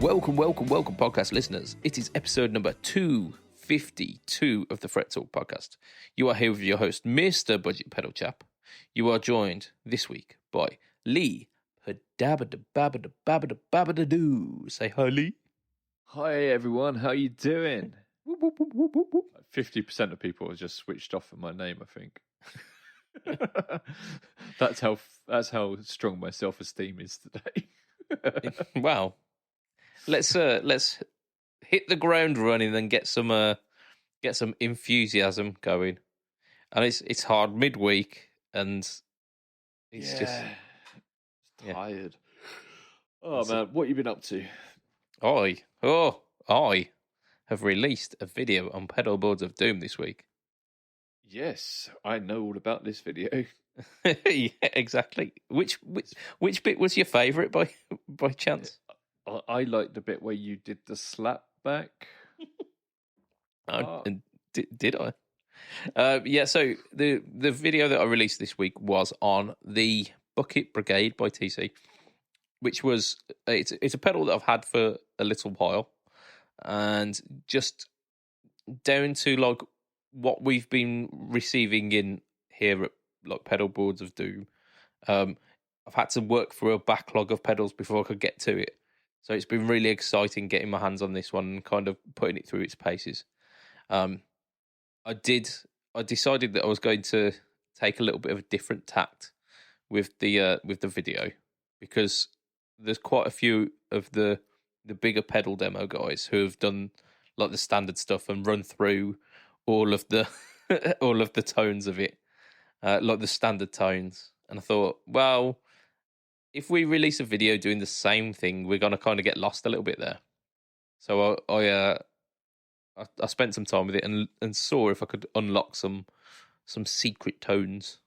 Welcome, podcast listeners. It is episode number 252 of the Fret Talk podcast. You are here with your host, Mr. BudgetPedalChap. You are joined this week by Lee. Say hi, Lee. Hi everyone, how you doing? 50% of people have just switched off at my name, I think. That's how strong my self-esteem is today. Wow. Let's hit the ground running and get some enthusiasm going. And it's hard midweek, and it's just tired. Oh man, what have you been up to? I have released a video on pedal boards of doom this week. Yes, I know all about this video. Yeah, exactly. Which bit was your favourite by chance? I liked the bit where you did the slap back. Did I? Yeah. So the video that I released this week was on the Bucket Brigade by TC, which was it's a pedal that I've had for a little while, and just down to like what we've been receiving in here at like Pedal Boards of Doom. I've had to work through a backlog of pedals before I could get to it. So it's been really exciting getting my hands on this one and kind of putting it through its paces. I decided that I was going to take a little bit of a different tact with the video, because there's quite a few of the bigger pedal demo guys who have done like the standard stuff and run through all of the all of the tones of it, like the standard tones. And I thought, well, if we release a video doing the same thing, we're going to kind of get lost a little bit there. So I spent some time with it and saw if I could unlock some secret tones.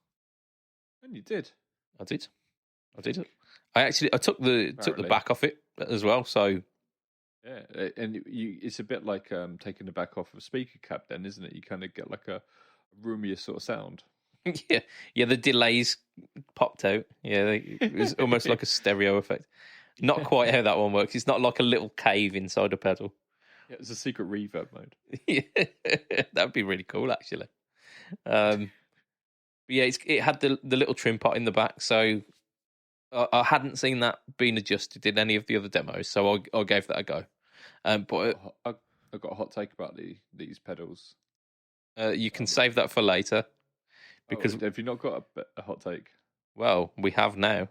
And you did. I did. I took the back off it as well. So yeah, and it's a bit like taking the back off of a speaker cap, then, isn't it? You kind of get like a roomier sort of sound. Yeah, the delays popped out. Yeah, it was almost like a stereo effect. Not quite how that one works. It's not like a little cave inside a pedal. Yeah, it's a secret reverb mode. Yeah, that'd be really cool, actually. But yeah, it had the little trim pot in the back, so I hadn't seen that being adjusted in any of the other demos, so I gave that a go. But I've got a hot take about these pedals. You can save that for later. Because have you not got a hot take? Well, we have now.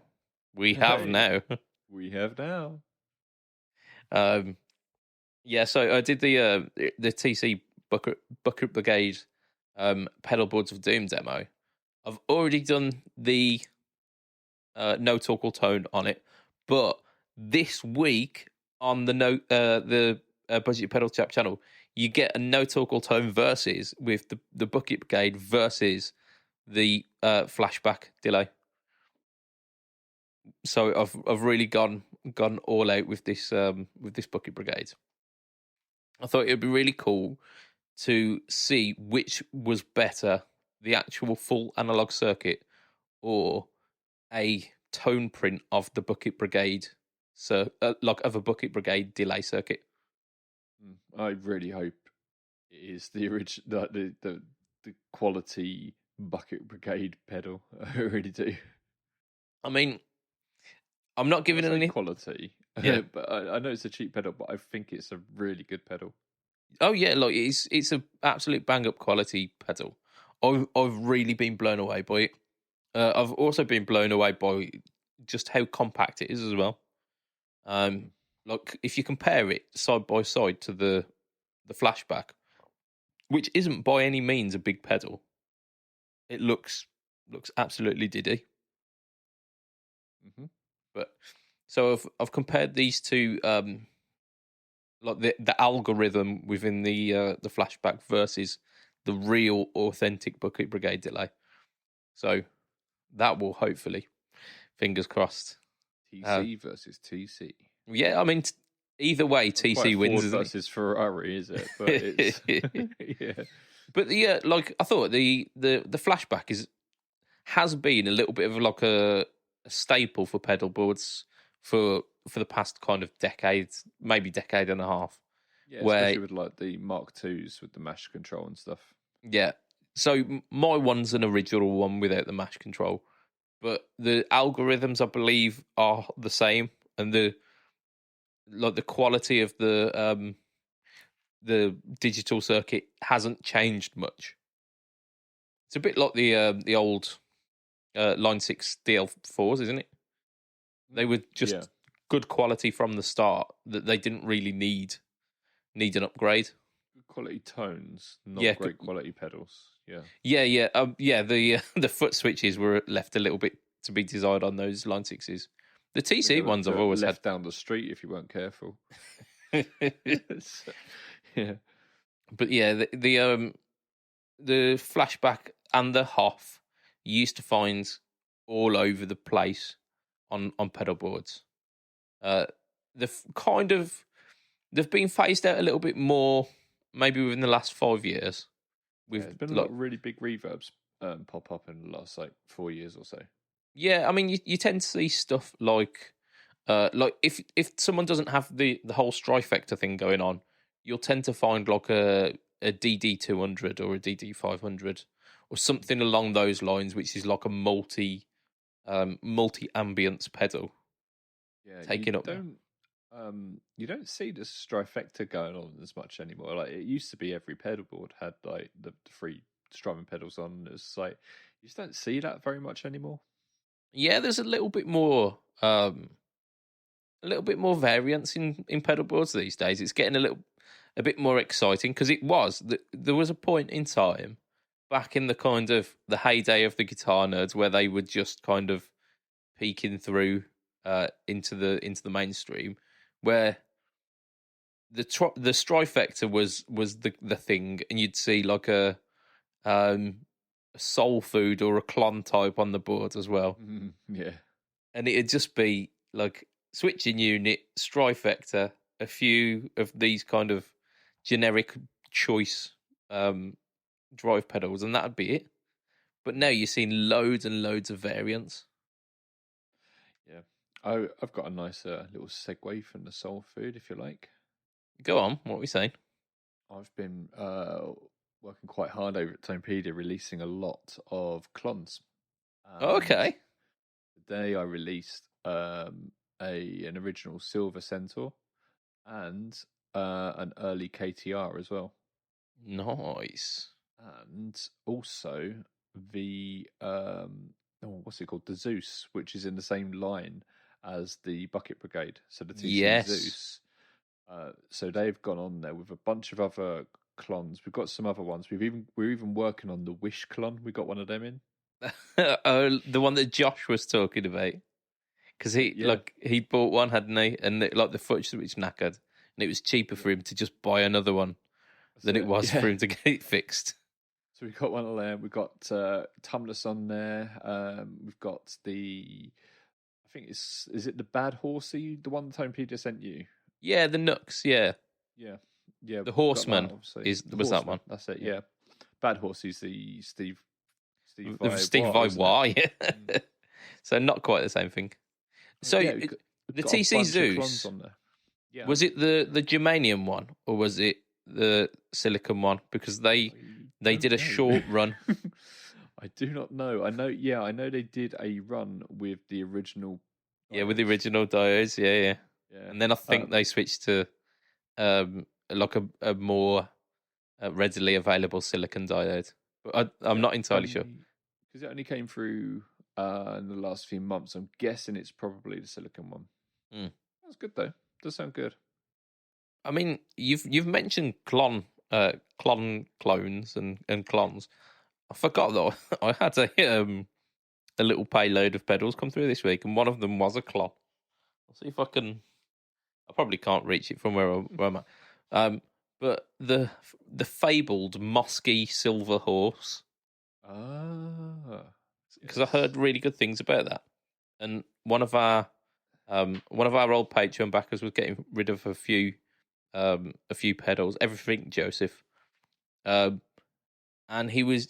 We have now. Yeah, so I did the TC Bucket Brigade Pedal Boards of Doom demo. I've already done the No Talk or Tone on it, but this week on the Budget Pedal Chap channel, you get a No Talk or Tone versus with the Bucket Brigade versus the flashback delay. So I've really gone all out with this Bucket Brigade. I thought it would be really cool to see which was better, the actual full analog circuit or a tone print of the Bucket Brigade, like of a Bucket Brigade delay circuit. I really hope it is the original, the quality Bucket Brigade pedal. I really do. I mean, I'm not giving it any quality. Yeah, but I know it's a cheap pedal, but I think it's a really good pedal. Oh yeah, look, it's an absolute bang up quality pedal. I've really been blown away by it. I've also been blown away by just how compact it is as well. Like if you compare it side by side to the flashback, which isn't by any means a big pedal, it looks absolutely diddy. Mm-hmm. But so I've compared these two, like the algorithm within the flashback versus the real authentic Bucket Brigade delay. So that will hopefully, fingers crossed, TC versus TC. Yeah, I mean, either way, TC wins. Ford versus Ferrari, is it? But it's yeah. But like I thought, the flashback has been a little bit of like a staple for pedal boards for for the past kind of decades, maybe decade and a half. Yeah, where especially with like the Mark IIs with the mash control and stuff. yeah, so my one's an original one without the mash control, but the algorithms I believe are the same, and the quality of the digital circuit hasn't changed much. It's a bit like the old Line 6 DL4s, isn't it? They were just good quality from the start, that they didn't really need an upgrade. Good quality tones, not great quality pedals. Yeah. The foot switches were left a little bit to be desired on those Line 6s. The TC ones I've always left down the street if you weren't careful. Yeah. But yeah, the flashback and the Hoff you used to find all over the place on pedal boards. They've been phased out a little bit more, maybe within the last 5 years. There's been a lot of really big reverbs pop up in the last 4 years or so. Yeah, I mean, you tend to see stuff like if someone doesn't have the whole Strifector thing going on, you'll tend to find like a DD200 or a DD500 or something along those lines, which is like a multi ambience pedal. Yeah, taking up. You don't see the Strifector going on as much anymore. Like, it used to be every pedal board had like the three strumming pedals on. It's like you just don't see that very much anymore. Yeah, there's a little bit more variance in pedal boards these days. It's getting a bit more exciting, because there was a point in time back in the kind of the heyday of the guitar nerds where they were just kind of peeking through into the mainstream, where the Strifector was the thing, and you'd see like a soul food or a clon type on the board as well. Yeah, and it'd just be like switching unit, Strifector, a few of these kind of generic choice drive pedals, and that'd be it. But now you're seeing loads and loads of variants. Yeah, I've got a nice little segue from the soul food, if you like. Go on, what are we saying? I've been working quite hard over at Tonepedia, releasing a lot of clones. Okay. Today I released an original Silver Centaur and an early KTR as well. Nice. And also the what's it called? The Zeus, which is in the same line as the Bucket Brigade. So the TC Zeus. So they've gone on there with a bunch of other clones. We've got some other ones. We're even working on the Wish clone. We got one of them in. The one that Josh was talking about, because he bought one, hadn't he? And the foot switch knackered, and it was cheaper for him to just buy another one than it was for him to get it fixed. So we've got one of them. We've got Tumblus on there. We've got I think is it the Bad Horsey, the one Tonepedia sent you? Yeah, the Nux. Yeah. The Horseman was that one? That's it. Yeah. Bad Horsey's the Steve Vai Y. So not quite the same thing. So the TC Zeus on there. Yeah. Was it the germanium one, or was it the silicon one? Because they did a short run. I do not know. I know they did a run with the original. With the original diodes. Yeah. And then I think they switched to like a more readily available silicon diode. But I'm not entirely sure. Because it only came through in the last few months. I'm guessing it's probably the silicon one. That's good though. Does sound good. I mean, you've mentioned clones and clones. I forgot though. I had a little payload of pedals come through this week, and one of them was a clon. I'll see if I can. I probably can't reach it from where I'm at. But the fabled Mosky Silver Horse. Because I heard really good things about that, and one of our old Patreon backers was getting rid of a few pedals, everything Joseph, and he was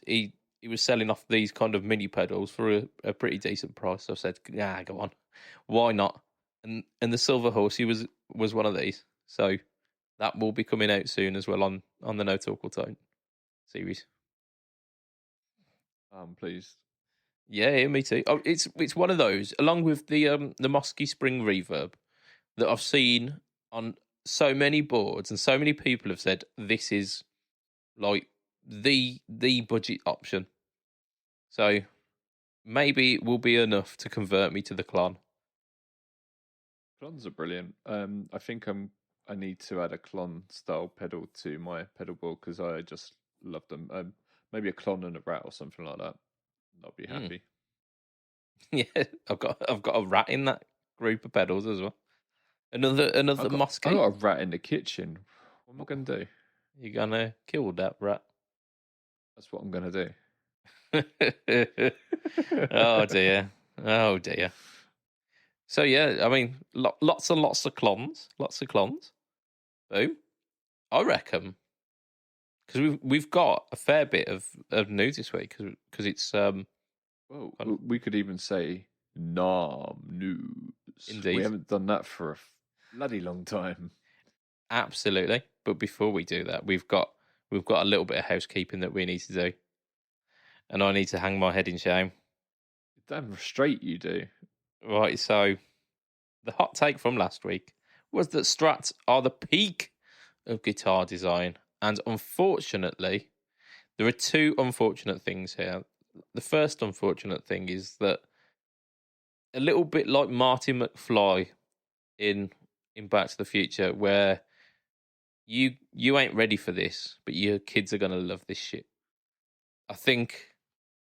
selling off these kind of mini pedals for a pretty decent price. So I said, go on, why not? and the Silver Horsey was one of these. So that will be coming out soon as well on the No Talk or Tone series. Please. Yeah, me too. Oh, it's one of those, along with the Mosky Spring Reverb, that I've seen on so many boards, and so many people have said this is like the budget option. So maybe it will be enough to convert me to the Klon. Clones are brilliant. I think I need to add a Klon style pedal to my pedal board because I just love them. Maybe a Klon and a Rat or something like that. I'll be happy. Yeah, I've got a Rat in that group of pedals as well. Another Mosky. I got a Rat in the kitchen. What am I going to do? You're gonna kill that Rat. That's what I'm going to do. Oh dear. Oh dear. So yeah, I mean, lots and lots of clones. Boom. I reckon because we've got a fair bit of news this week because it's Well, we could even say news. Indeed. We haven't done that for a bloody long time. Absolutely. But before we do that, we've got a little bit of housekeeping that we need to do, and I need to hang my head in shame. Damn straight you do. Right. So the hot take from last week was that Strats are the peak of guitar design, and unfortunately, there are two unfortunate things here. The first unfortunate thing is that a little bit like Marty McFly in Back to the Future, where you ain't ready for this, but your kids are gonna love this shit. I think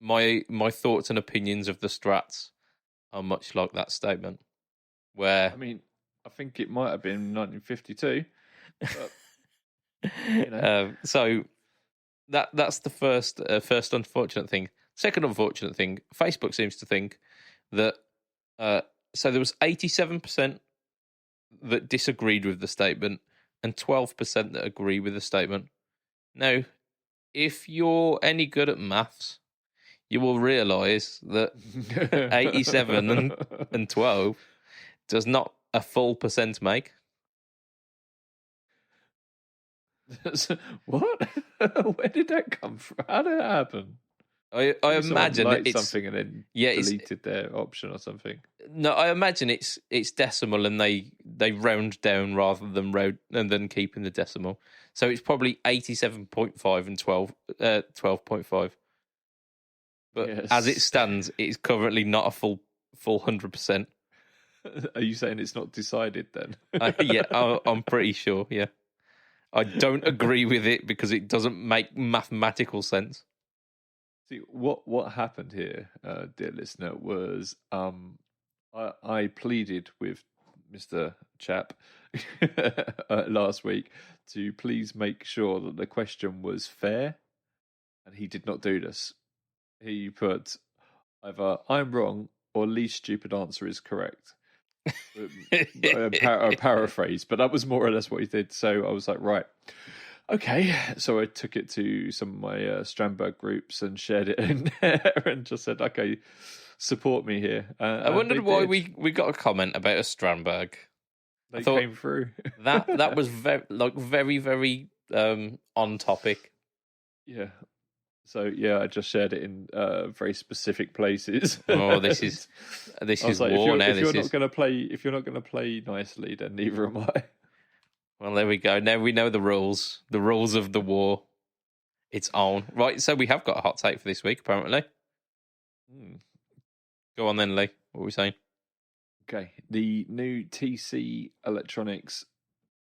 my thoughts and opinions of the Strats are much like that statement. Where I mean, I think it might have been 1952. But, so that's the first unfortunate thing. Second unfortunate thing, Facebook seems to think that so there was 87% that disagreed with the statement and 12% that agree with the statement. Now, if you're any good at maths, you will realise that 87 and 12 does not a full percent make. What? Where did that come from? How did that happen? I imagine it's it's something and then deleted their option or something. No, I imagine it's decimal and they round down rather than keeping the decimal. So it's probably 87.5 and 12.5. But yes. As it stands, it is currently not a full 100%. Are you saying it's not decided then? Yeah, I'm pretty sure. Yeah, I don't agree with it because it doesn't make mathematical sense. See, what happened here, dear listener, was I pleaded with Mr. Chap last week to please make sure that the question was fair, and he did not do this. He put either I'm wrong or least stupid answer is correct. A paraphrase, but that was more or less what he did. So I was like, right. Okay, so I took it to some of my Strandberg groups and shared it in there and just said, okay, support me here. I wondered why we got a comment about a Strandberg. They came through. that was very, very on topic. Yeah. So yeah, I just shared it in very specific places. Oh, this is like, war now. If you're not gonna play nicely, then neither am I. Well, there we go. Now we know the rules. The rules of the war. It's on. Right, so we have got a hot take for this week, apparently. Go on then, Lee. What were we saying? Okay. The new TC Electronics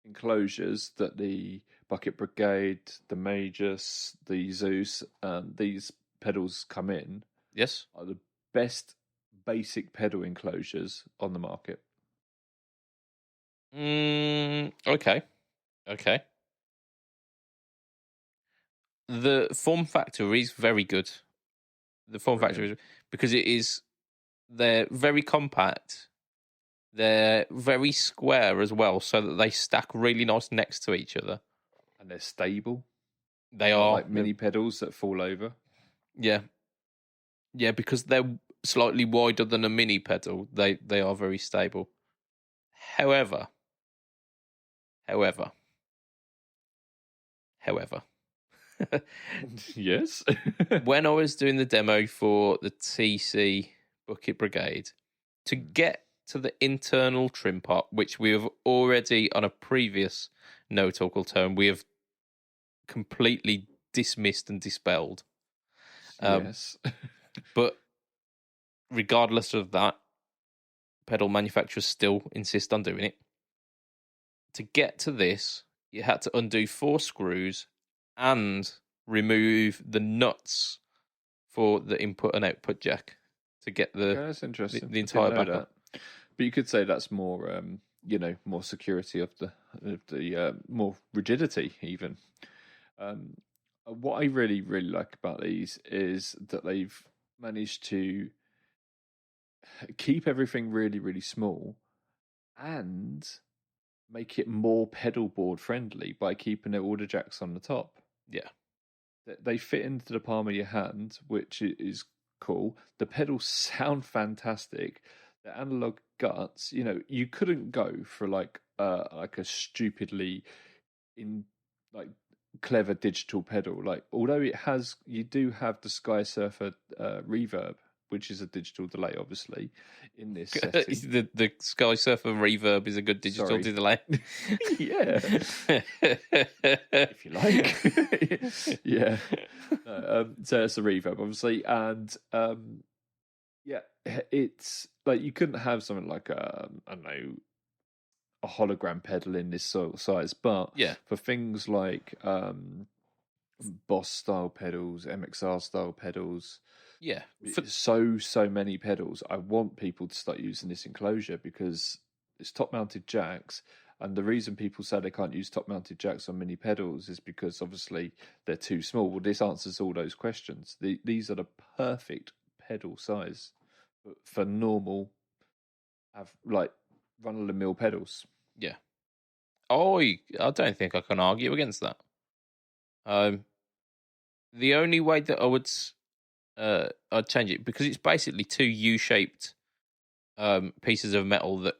enclosures that the Bucket Brigade, the Magus, the Zeus, and these pedals come in. Yes. Are the best basic pedal enclosures on the market. Okay. The form factor is very good. The form factor is because they're very compact. They're very square as well, so that they stack really nice next to each other. And they're stable. They are like mini pedals that fall over. Yeah. Yeah, because they're slightly wider than a mini pedal. They are very stable. However, Yes. when I was doing the demo for the TC Bucket Brigade, to get to the internal trim pot, which we have already, on a previous No Talk Tone, we have completely dismissed and dispelled. Yes. But regardless of that, pedal manufacturers still insist on doing it. To get to this, you had to undo 4 screws and remove the nuts for the input and output jack to get That's interesting. the entire back up. But you could say that's more, more security of the more rigidity even. What I really, really like about these is that they've managed to keep everything really, really small and make it more pedal board friendly by keeping all the jacks on the top. Yeah. They fit into the palm of your hand, which is cool. The pedals sound fantastic. The analog guts, you couldn't go for like a stupidly clever digital pedal. Like, although you do have the Sky Surfer reverb, which is a digital delay, obviously, in this setting. the Sky Surfer reverb is a good digital delay. Yeah. If you like. Yeah. So it's a reverb, obviously. And yeah, it's like you couldn't have something like I don't know, a hologram pedal in this sort of size, but yeah, for things like Boss style pedals, MXR style pedals, yeah, so many pedals. I want people to start using this enclosure because it's top mounted jacks, and the reason people say they can't use top mounted jacks on mini pedals is because obviously they're too small. Well, this answers all those questions. These are the perfect pedal size for normal, run of the mill pedals. Yeah. I don't think I can argue against that. The only way that I would I'd change it, because it's basically 2 U-shaped pieces of metal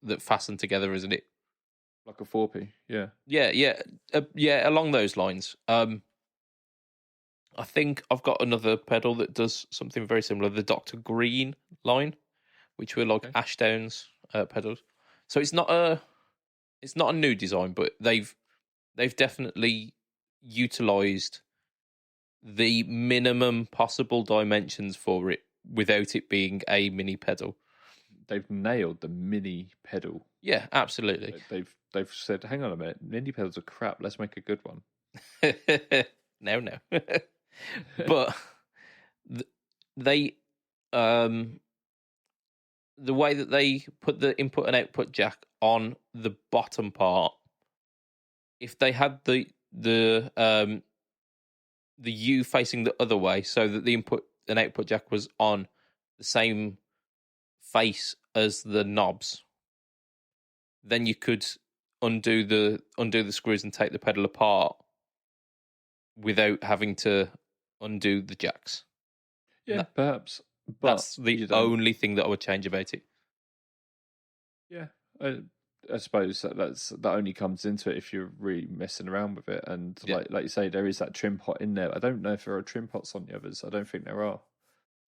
that fasten together, isn't it? Like a 4P, yeah. Yeah, along those lines. I think I've got another pedal that does something very similar, the Dr. Green line, which were like Ashdown's pedals. So it's not a new design, but they've definitely utilized the minimum possible dimensions for it without it being a mini pedal. They've nailed the mini pedal. Yeah, absolutely. They've said, hang on a minute, mini pedals are crap. Let's make a good one. No. But they, the way that they put the input and output jack on the bottom part, if they had the U facing the other way, so that the input and output jack was on the same face as the knobs, then you could undo the screws and take the pedal apart without having to undo the jacks. Yeah, perhaps. But that's the only thing that I would change about it. Yeah, I suppose that only comes into it if you're really messing around with it. And like you say, there is that trim pot in there. I don't know if there are trim pots on the others. I don't think there are.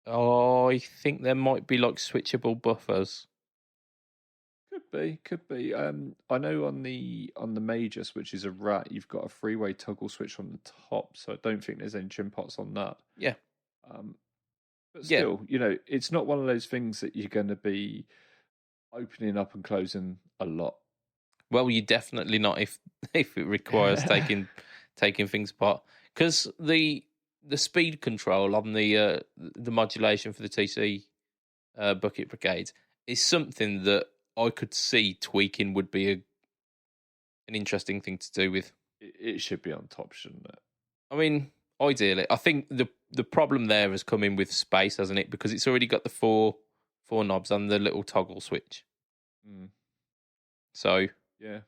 Oh, I think there might be like switchable buffers. Could be. I know on the Magus, which is a rat, you've got a 3-way toggle switch on the top, so I don't think there's any trim pots on that. Yeah. But still, it's not one of those things that you're going to be opening up and closing a lot. Well, you definitely not if it requires taking things apart, because the speed control on the modulation for the TC Bucket Brigade is something that I could see tweaking would be an interesting thing to do with. It should be on top, shouldn't it? I mean, ideally, I think the problem there has come in with space, hasn't it? Because it's already got the four knobs and the little toggle switch. Mm. So yeah,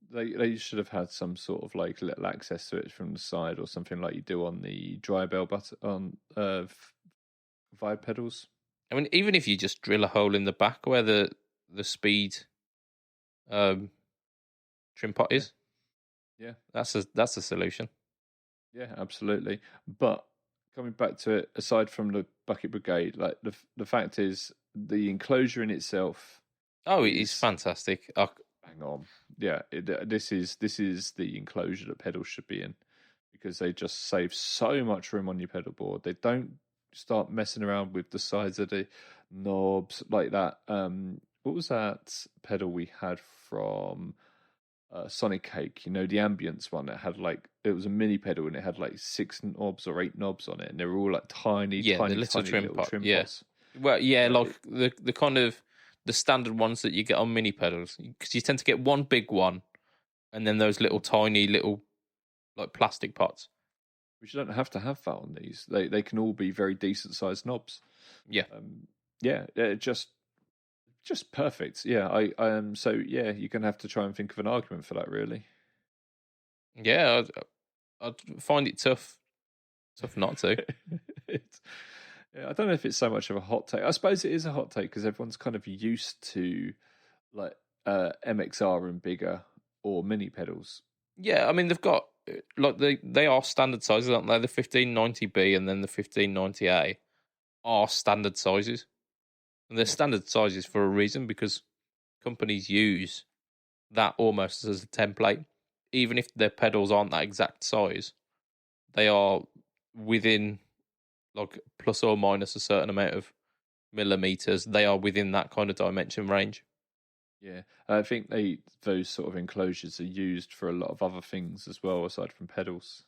they should have had some sort of like little access switch from the side or something like you do on the dry bell button on vibe pedals. I mean, even if you just drill a hole in the back where the speed trim potties. Yeah. That's a solution. Yeah, absolutely. But coming back to it, aside from the bucket brigade, like the fact is the enclosure in itself. Oh, it is fantastic. Hang on, yeah, this is the enclosure that pedals should be in, because they just save so much room on your pedal board. They don't start messing around with the sides of the knobs like that. What was that pedal we had from Sonic Cake? You know, the ambience one. It was a mini pedal and it had like 6 knobs or 8 knobs on it, and they were all like tiny, the tiny, little tiny trim little pot. trim Yeah. pots. Well, yeah, like the kind of the standard ones that you get on mini pedals, because you tend to get one big one, and then those little tiny little like plastic pots. Which you don't have to have that on these. They can all be very decent sized knobs. Yeah. Just perfect. Yeah, so yeah, you're gonna have to try and think of an argument for that, really. Yeah, I'd find it tough not to. I don't know if it's so much of a hot take. I suppose it is a hot take because everyone's kind of used to like MXR and bigger or mini pedals. Yeah, I mean they've got like they are standard sizes, aren't they? The 1590B and then the 1590A are standard sizes, and they're standard sizes for a reason, because companies use that almost as a template. Even if their pedals aren't that exact size, they are within like plus or minus a certain amount of millimeters. They are within that kind of dimension range. Yeah, I think those sort of enclosures are used for a lot of other things as well, aside from pedals.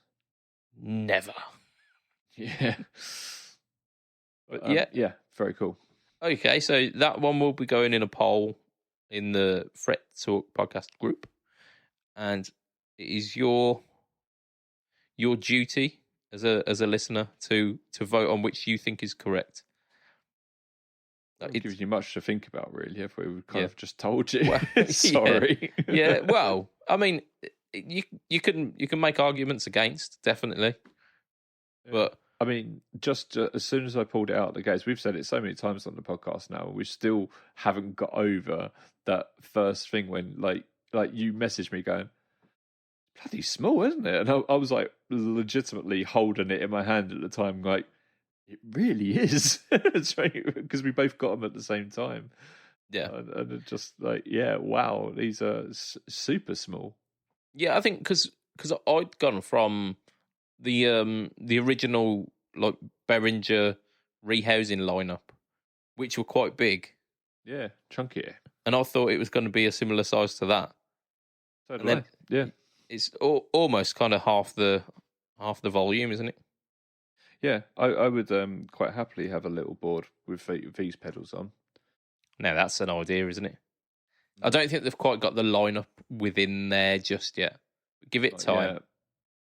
Never. Yeah. But, yeah, very cool. Okay, so that one will be going in a poll in the Fret Talk podcast group, and it is your duty as a listener to vote on which you think is correct. It gives you much to think about, really. If we kind of just told you, well, sorry. Yeah. Well, I mean, you can make arguments against, definitely, but I mean, just as soon as I pulled it out of the gates, we've said it so many times on the podcast now, we still haven't got over that first thing when like you messaged me going, bloody small, isn't it? And I was like legitimately holding it in my hand at the time, like, it really is. Because we both got them at the same time. Yeah. And it just like, yeah, wow, these are super small. Yeah, I think because I'd gone from the original like Behringer rehousing lineup, which were quite big. Yeah, chunkier. And I thought it was going to be a similar size to that. Totally. Yeah. It's almost kind of half the volume, isn't it? Yeah, I would quite happily have a little board with these pedals on. Now that's an idea, isn't it? I don't think they've quite got the lineup within there just yet. Give it time.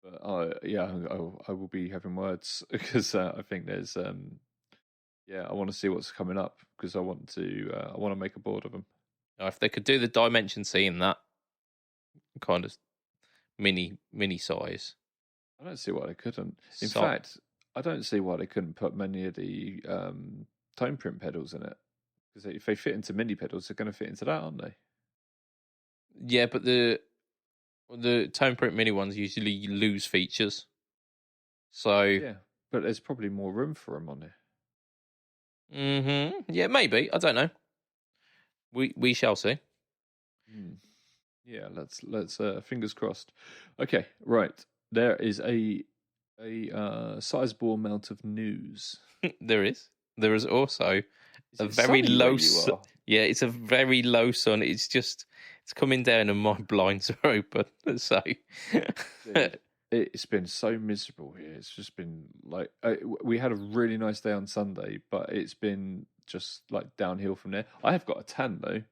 But I will be having words because I think there's I want to see what's coming up because I want to make a board of them. Now, if they could do the dimension C in that kind of mini size, I don't see why they couldn't. In fact, I don't see why they couldn't put many of the tone print pedals in it, because if they fit into mini pedals, they're going to fit into that, aren't they? Yeah, but the tone print mini ones usually lose features. So yeah, but there's probably more room for them on it. Mm-hmm. Yeah, maybe. I don't know. We shall see. Yeah, let's fingers crossed. Okay, right. There is a sizable amount of news. There is. There is also a very low. Yeah, it's a very low sun. It's coming down and my blinds are open. So it's been so miserable here. It's just been like we had a really nice day on Sunday, but it's been just like downhill from there. I have got a tan though.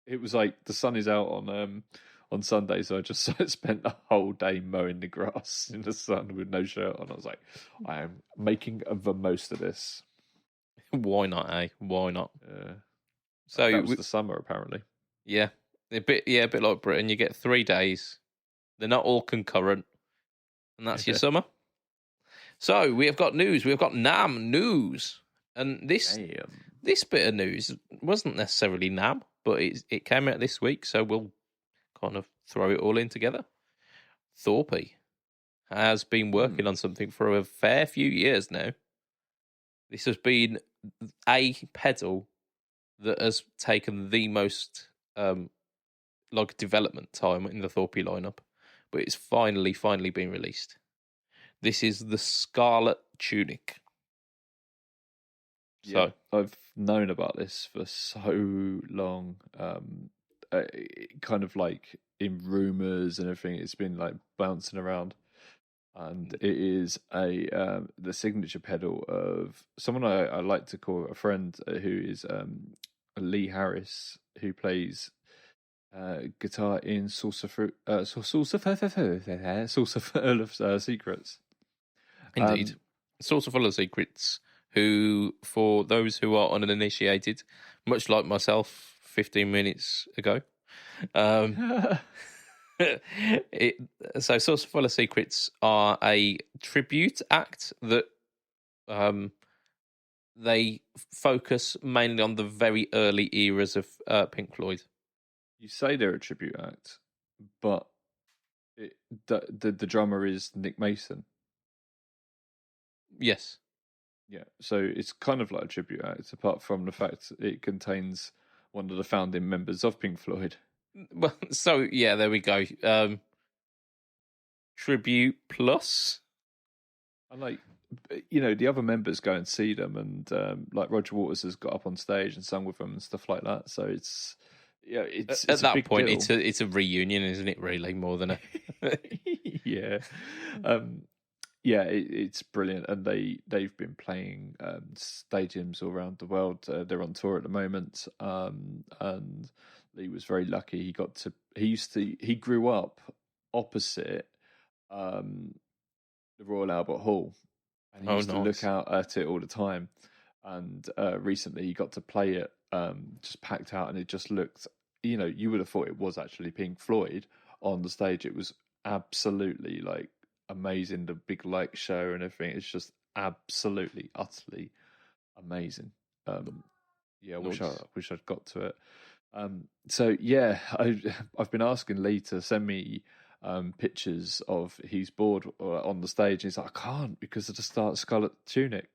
It was like the sun is out on Sunday, so I just spent the whole day mowing the grass in the sun with no shirt on. I was like, I am making the most of this. Why not, eh? Why not? So that was the summer, apparently. Yeah, a bit like Britain. You get 3 days. They're not all concurrent, and that's your summer. So we have got news. We have got NAMM news, and this bit of news wasn't necessarily NAMM. but it came out this week, so we'll kind of throw it all in together. Thorpe has been working on something for a fair few years now. This has been a pedal that has taken the most development time in the Thorpe lineup, but it's finally been released. This is the Scarlet Tunic. Yeah, I've known about this for so long. Kind of like in rumors and everything, it's been like bouncing around, and it is the signature pedal of someone I like to call a friend, who is Lee Harris, who plays guitar in Saucer Full of Secrets. Indeed. Saucer Full of Secrets, who, for those who are uninitiated, much like myself 15 minutes ago, so Saucer Full of Secrets are a tribute act that they focus mainly on the very early eras of Pink Floyd. You say they're a tribute act, but the drummer is Nick Mason. Yes. Yeah, so it's kind of like a tribute act, apart from the fact it contains one of the founding members of Pink Floyd. Well, so yeah, there we go. Tribute plus. And like, you know, the other members go and see them, and like Roger Waters has got up on stage and sung with them and stuff like that. So it's it's at that point deal. it's a reunion, isn't it? Really, more than a yeah. It's brilliant, and they've been playing stadiums all around the world. They're on tour at the moment, and Lee was very lucky. He grew up opposite the Royal Albert Hall, and he used to look out at it all the time. And recently, he got to play it, just packed out, and it just looked. You know, you would have thought it was actually Pink Floyd on the stage. It was absolutely like amazing, the big light show and everything. It's just absolutely, utterly amazing. I wish I'd got to it. So yeah, I've been asking Lee to send me pictures of his board on the stage. And he's like, I can't because of the Scarlet Tunic.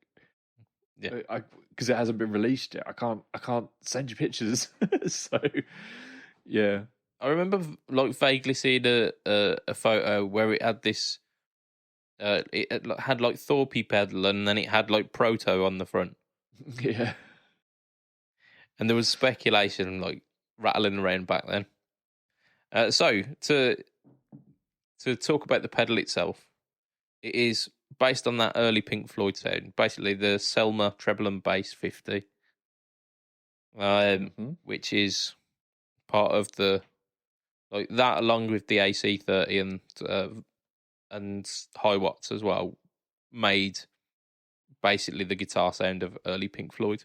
Yeah, because it hasn't been released yet. I can't send you pictures. So yeah, I remember like vaguely seeing a photo where it had this. It had like Thorpe pedal, and then it had like Proto on the front. Yeah, and there was speculation like rattling around back then. So to talk about the pedal itself, it is based on that early Pink Floyd sound, basically the Selmer treble and bass 50, which is part of the like that, along with the AC 30 and high watts as well, made basically the guitar sound of early Pink Floyd.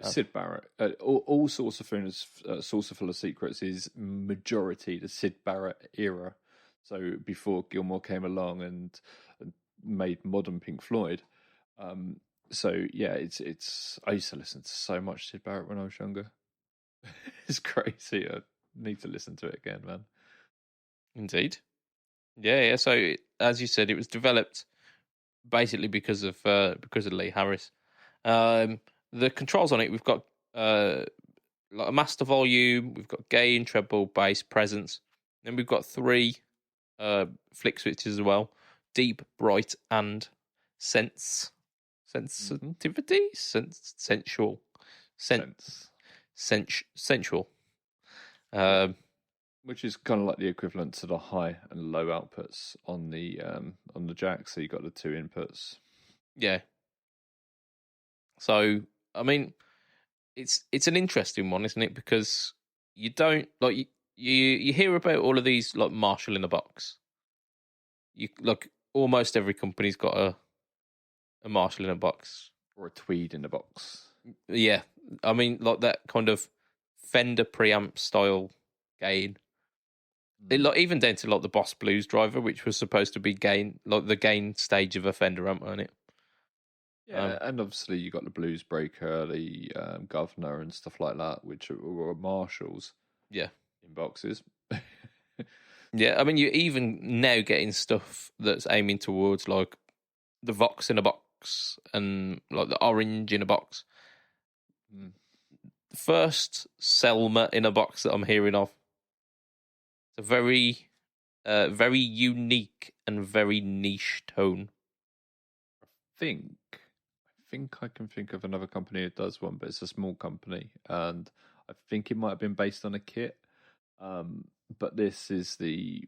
Sid Barrett. All Saucer Full of Secrets is majority the Sid Barrett era. So before Gilmour came along and made modern Pink Floyd. So yeah, it's. I used to listen to so much Sid Barrett when I was younger. It's crazy. I need to listen to it again, man. Indeed. Yeah. So as you said, it was developed basically because of Lee Harris. The controls on it, we've got like a master volume, we've got gain, treble, bass, presence, then we've got 3 flick switches as well: deep, bright, and sensitivity, sensual, sensual. Which is kind of like the equivalent to the high and low outputs on the jack. So you got the 2 inputs. Yeah. So I mean, it's an interesting one, isn't it? Because you don't like you hear about all of these like Marshall in a box. You like almost every company's got a Marshall in a box or a Tweed in a box. Yeah, I mean like that kind of Fender preamp style gain. Like even down to like the Boss Blues driver, which was supposed to be gain, like the gain stage of a Fender amp, wasn't it? Yeah, and obviously you got the Blues Breaker, the Governor, and stuff like that, which are Marshalls. Yeah. In boxes. Yeah, I mean, you're even now getting stuff that's aiming towards like the Vox in a box and like the orange in a box. Mm. The first Selma in a box that I'm hearing of. It's a very, very unique and very niche tone. I think I can think of another company that does one, but it's a small company, and I think it might have been based on a kit. But this is the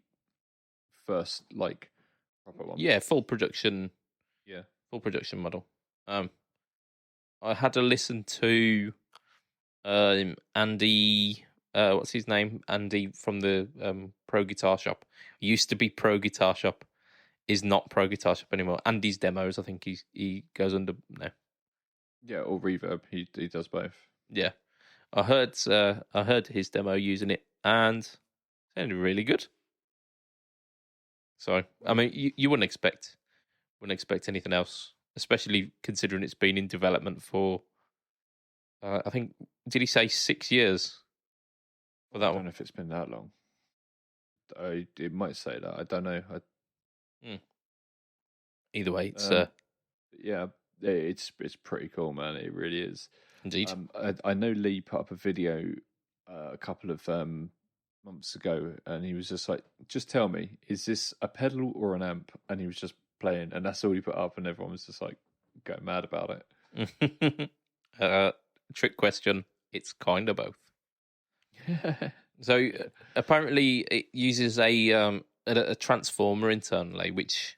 first like proper one. Yeah, full production. Yeah, full production model. I had to listen to Andy. What's his name? Andy from the Pro Guitar Shop. Used to be Pro Guitar Shop. Is not Pro Guitar Shop anymore. Andy's demos. I think he goes under now. yeah, or Reverb. He does both. Yeah, I heard his demo using it and it sounded really good. So I mean, you wouldn't expect anything else, especially considering it's been in development for I think, did he say 6 years for that I one? don't know if it's been that long. It might say that. I don't know. Either way, it's Yeah, it's pretty cool, man. It really is. indeed. I know Lee put up a video a couple of months ago, and he was just like, "Just tell me, is this a pedal or an amp?" And he was just playing, and that's all he put up, and everyone was just like going mad about it. Trick question. It's kind of both. it. So apparently, it uses a transformer internally, which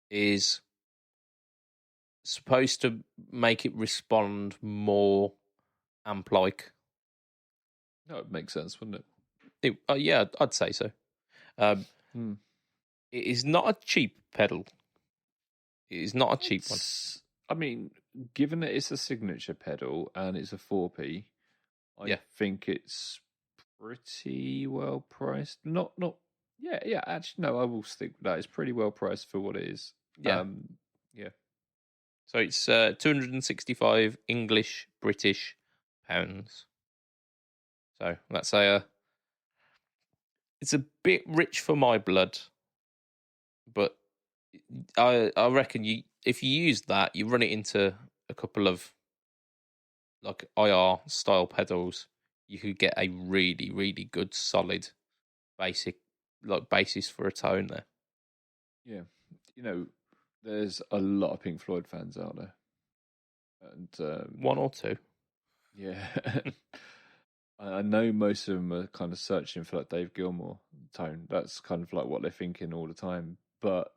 is supposed to make it respond more amp-like. No, it makes sense, wouldn't it? Yeah, I'd say so. It is not a cheap pedal. It is not a cheap one. I mean, given that it's a signature pedal and it's a 4P, I think it's pretty well priced. Yeah. Actually, no, I will stick with that. It's pretty well priced for what it is. Yeah. Yeah. So it's 265 English British pounds. So let's say it's a bit rich for my blood, but I reckon if you use that, you run it into a couple of like IR style pedals, you could get a really, really good solid basis for a tone there. Yeah. There's a lot of Pink Floyd fans out there. And one or two. Yeah. I know most of them are kind of searching for like Dave Gilmour tone. That's kind of like what they're thinking all the time. But,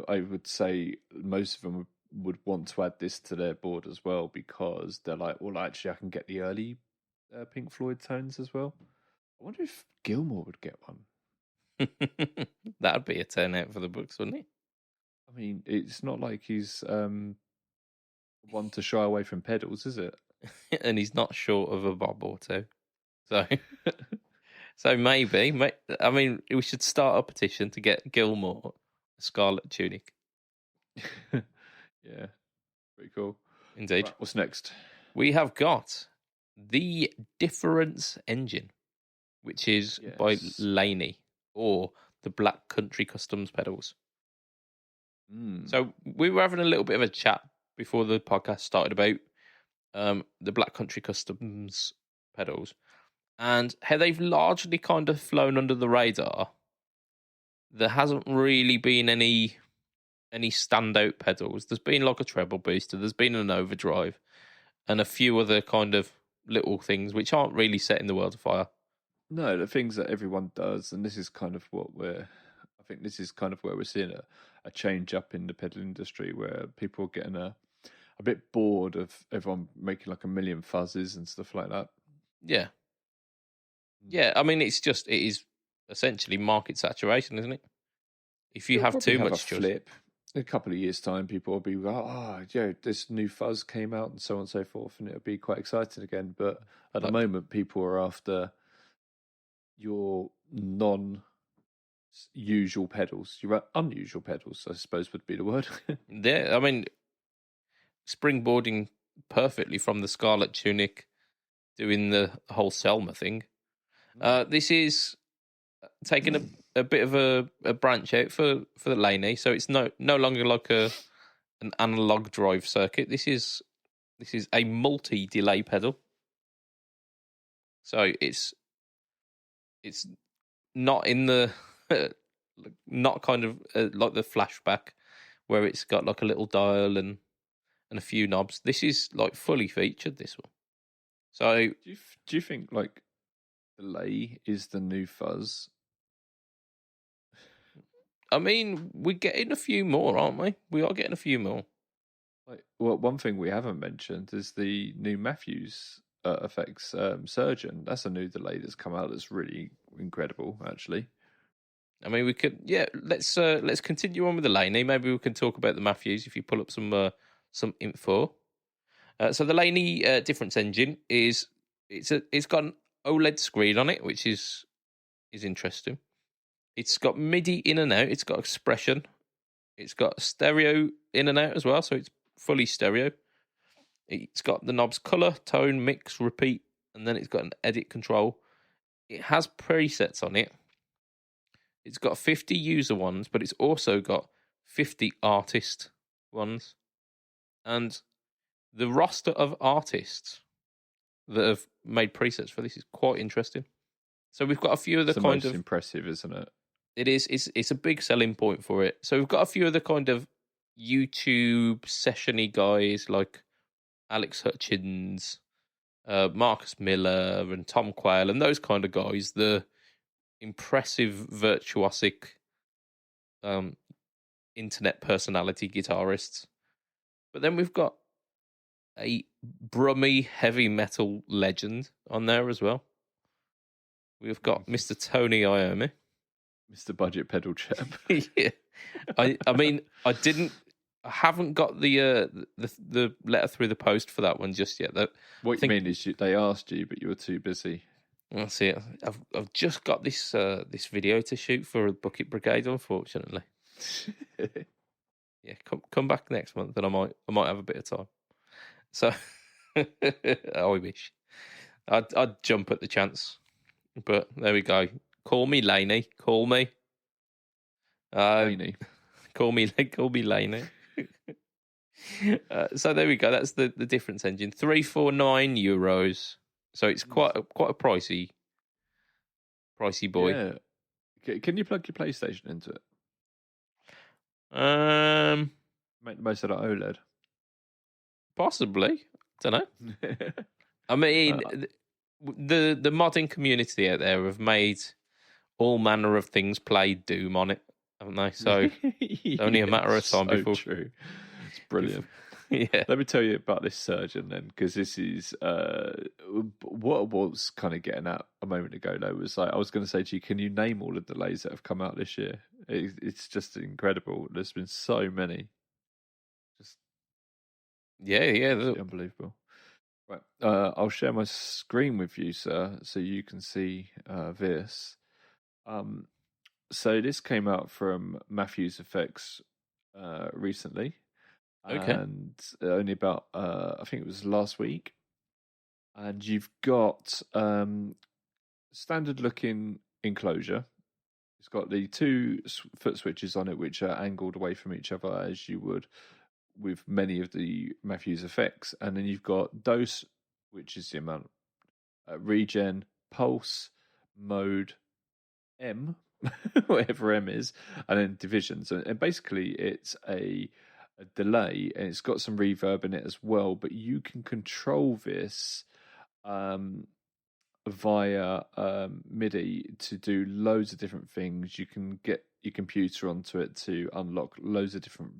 I would say most of them would want to add this to their board as well because they're like, well, actually, I can get the early Pink Floyd tones as well. I wonder if Gilmour would get one. That'd be a turnout for the books, wouldn't it? I mean, it's not like he's one to shy away from pedals, is it? And he's not short of a bob or two. So maybe, I mean, we should start a petition to get Gilmour a scarlet tunic. Yeah, pretty cool. Indeed. Right, what's next? We have got the Difference Engine, which is by Laney, or the Black Country Customs pedals. So we were having a little bit of a chat before the podcast started about the Black Country Customs pedals and how they've largely kind of flown under the radar. There hasn't really been any standout pedals. There's been like a treble booster, there's been an overdrive, and a few other kind of little things which aren't really setting the world afire. No, the things that everyone does, and this is kind of I think this is kind of where we're seeing a change up in the pedal industry where people are getting a bit bored of everyone making like a million fuzzes and stuff like that. Yeah. Yeah, I mean, it is essentially market saturation, isn't it? If you have too much choice. Flip. In a couple of years' time, people will be like, this new fuzz came out and so on and so forth, and it'll be quite exciting again. But at the moment, people are after your non-usual pedals, your unusual pedals, I suppose would be the word. Yeah, I mean, springboarding perfectly from the Scarlet Tunic, doing the whole Selma thing. This is taking a bit of a branch out for the Laney, so it's no longer like an analog drive circuit. This is a multi-delay pedal. So it's not in the not kind of like the flashback where it's got like a little dial and a few knobs. This is like fully featured, this one. So do you think like delay is the new fuzz? I mean, we're getting a few more, aren't we? We are getting a few more. Like, well, one thing we haven't mentioned is the new Matthews effects Surgeon. That's a new delay that's come out that's really incredible, actually. I mean, we could, let's continue on with the Laney. Maybe we can talk about the Matthews if you pull up some info. So the Laney difference engine it's got an OLED screen on it, which is interesting. It's got MIDI in and out. It's got expression. It's got stereo in and out as well, so it's fully stereo. It's got the knobs color, tone, mix, repeat, and then it's got an edit control. It has presets on it. It's got 50 user ones, but it's also got 50 artist ones. And the roster of artists that have made presets for this is quite interesting. So we've got a few of the kind of impressive, isn't it? It is. It's a big selling point for it. So we've got a few of the kind of YouTube session-y guys like Alex Hutchins, Marcus Miller, and Tom Quayle, and those kind of guys. The impressive virtuosic internet personality guitarists. But then we've got a brummy heavy metal legend on there as well. We've got Mr. Tony Iommi. Mr. BudgetPedalChap. Yeah. I mean, I haven't got the letter through the post for that one just yet. What you mean is they asked you, but you were too busy. That's it. I've just got this video to shoot for a Bucket Brigade, unfortunately. Yeah, come back next month, and I might have a bit of time. So I wish I'd jump at the chance, but there we go. Call me Laney. Call me. Laney. Call me Laney. So there we go. That's the difference engine. €349. So it's quite a pricey boy. Yeah. Can you plug your PlayStation into it? Make the most of that OLED. Possibly. Don't know. I mean, the modding community out there have made all manner of things play Doom on it, haven't they? So it's only a matter of time before. True. It's brilliant. Yeah. Let me tell you about this Surgeon then, because this is what I was kind of getting at a moment ago. Though was like I was going to say to you, can you name all the delays that have come out this year? It's just incredible. There's been so many. Just yeah, unbelievable. Right, I'll share my screen with you, sir, so you can see this. So this came out from Matthews Effects recently. Okay. And only about I think it was last week. And you've got standard looking enclosure. It's got the two foot switches on it, which are angled away from each other as you would with many of the Matthews effects. And then you've got dose, which is the amount, regen, pulse, mode, M, whatever M is, and then divisions. And basically it's a delay, and it's got some reverb in it as well, but you can control this via MIDI to do loads of different things. You can get your computer onto it to unlock loads of different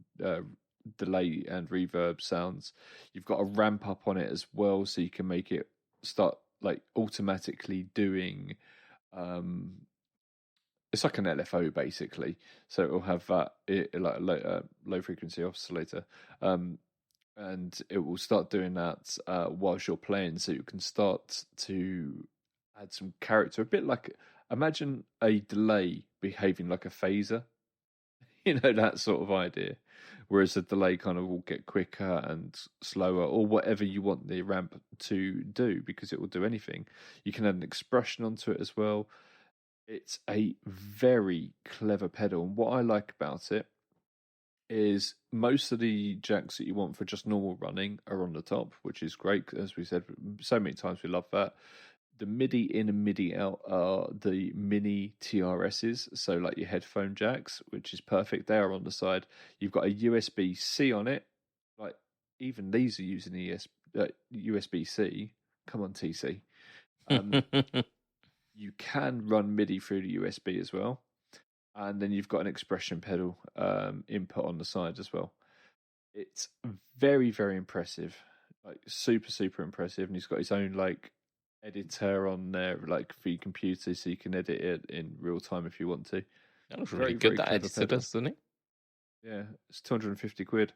delay and reverb sounds. You've got a ramp up on it as well, so you can make it start like automatically doing it's like an LFO basically, so it will have that like a low frequency oscillator, and it will start doing that whilst you're playing, so you can start to add some character, a bit like imagine a delay behaving like a phaser, that sort of idea, whereas the delay kind of will get quicker and slower, or whatever you want the ramp to do, because it will do anything. You can add an expression onto it as well. It's a very clever pedal, and what I like about it is most of the jacks that you want for just normal running are on the top, which is great. As we said so many times, we love that. The MIDI in and MIDI out are the mini TRSs, so like your headphone jacks, which is perfect. They are on the side. You've got a USB-C on it. Like, even these are using USB-C. Come on, TC. You can run MIDI through the USB as well. And then you've got an expression pedal input on the side as well. It's very, very impressive. Like, super, super impressive. And he's got his own, like, editor on there, like, for your computer, so you can edit it in real time if you want to. That looks really good, that editor does, doesn't it? Yeah, it's 250 quid.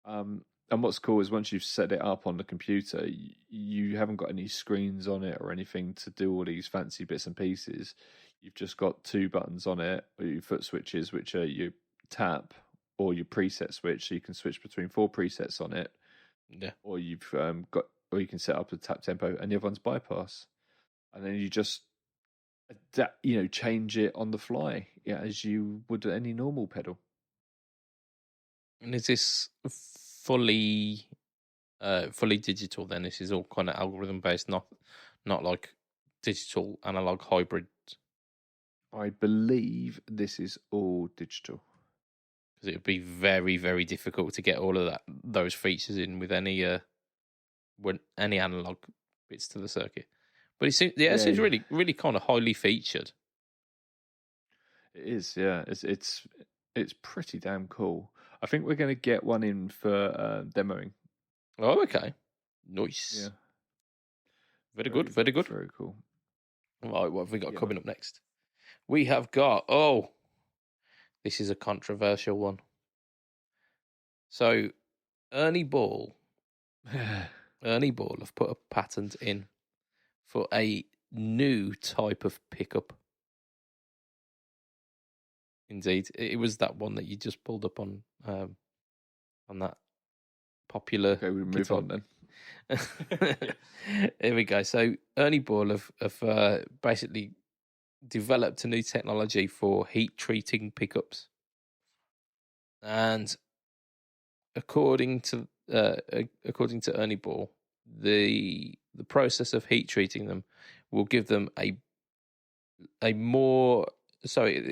And what's cool is once you've set it up on the computer, you haven't got any screens on it or anything to do all these fancy bits and pieces. You've just got two buttons on it, or your foot switches, which are your tap or your preset switch, so you can switch between 4 presets on it. Yeah. Or you can set up the tap tempo, and the other one's bypass, and then you just change it on the fly, as you would any normal pedal. And is this fully digital then? This is all kind of algorithm based, not like digital analog hybrid. I believe this is all digital, because it would be very, very difficult to get all of those features in with any analog bits to the circuit. But it seems really, really kind of highly featured. It is, yeah. It's pretty damn cool. I think we're going to get one in for demoing. Oh, okay. Nice. Yeah. Very good. Very good. Very cool. Right, what have we got coming up next? We have got, this is a controversial one. So, Ernie Ball have put a patent in for a new type of pickup. Indeed, it was that one that you just pulled up on that popular. Okay, we move on then. Here we go. So Ernie Ball have basically developed a new technology for heat treating pickups, and according to Ernie Ball, the process of heat treating them will give them it